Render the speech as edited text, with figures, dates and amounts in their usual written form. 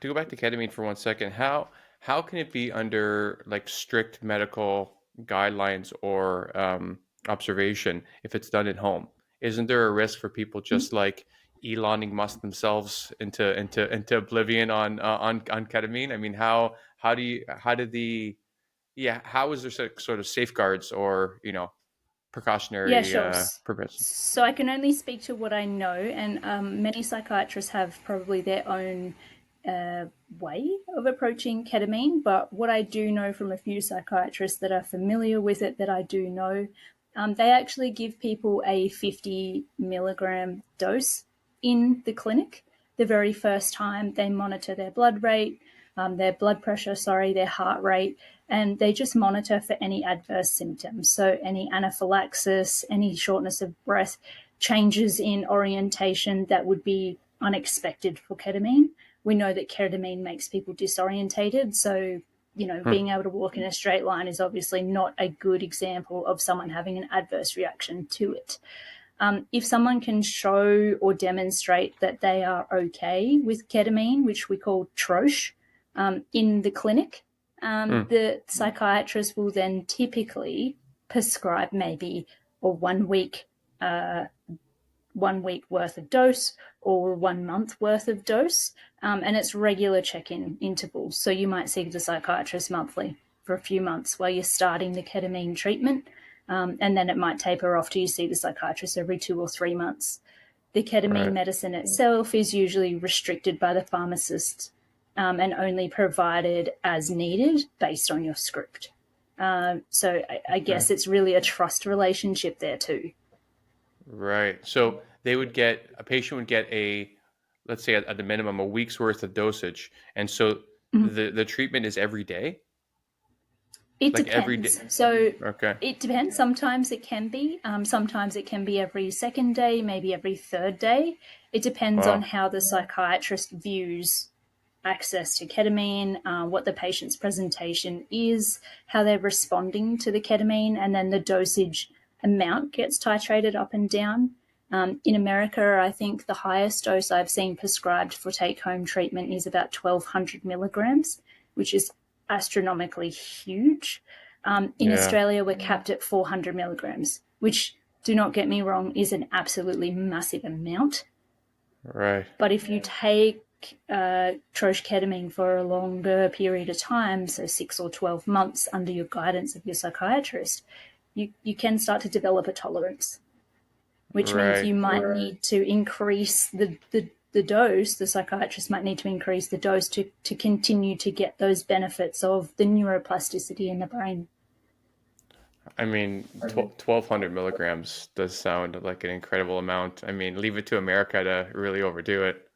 to go back to ketamine for 1 second, how can it be under like strict medical guidelines or observation if it's done at home? Isn't there a risk for people just like Eloning Musk themselves into oblivion on ketamine? I mean, how do you how did the yeah how is there sort of safeguards or Yeah, precautionary sure. prevention? So I can only speak to what I know, and many psychiatrists have probably their own way of approaching ketamine. But what I do know from a few psychiatrists that are familiar with it, that I do know, they actually give people a 50 milligram dose in the clinic the very first time. They monitor their blood rate, their blood pressure, sorry, their heart rate, and they just monitor for any adverse symptoms. So any anaphylaxis, any shortness of breath, changes in orientation that would be unexpected for ketamine. We know that ketamine makes people disorientated, so Hmm. being able to walk in a straight line is obviously not a good example of someone having an adverse reaction to it. If someone can show or demonstrate that they are okay with ketamine, which we call troche, in the clinic, Hmm. the psychiatrist will then typically prescribe maybe a 1 week 1 week worth of dose or 1 month worth of dose, and it's regular check-in intervals. So you might see the psychiatrist monthly for a few months while you're starting the ketamine treatment, and then it might taper off till you see the psychiatrist every 2 or 3 months. The ketamine Right. medicine itself is usually restricted by the pharmacist, and only provided as needed based on your script. So I Okay. guess it's really a trust relationship there too. Right. So a patient would get let's say at the minimum, a week's worth of dosage. And so the treatment is every day? It Like every day. depends. So Okay. it depends. Sometimes it can be. Sometimes it can be every second day, maybe every third day. It depends on Wow. how the psychiatrist views access to ketamine, what the patient's presentation is, how they're responding to the ketamine, and then the dosage amount gets titrated up and down. In America, I think the highest dose I've seen prescribed for take home treatment is about 1,200 milligrams, which is astronomically huge. In Yeah. Australia, we're capped at 400 milligrams, which, do not get me wrong, is an absolutely massive amount. Right. But if you take troche for a longer period of time, so 6 or 12 months under your guidance of your psychiatrist, you can start to develop a tolerance, which means Right. you might need to increase the dose. The psychiatrist might need to increase the dose to continue to get those benefits of the neuroplasticity in the brain. I mean, 1,200 milligrams does sound like an incredible amount. I mean, leave it to America to really overdo it.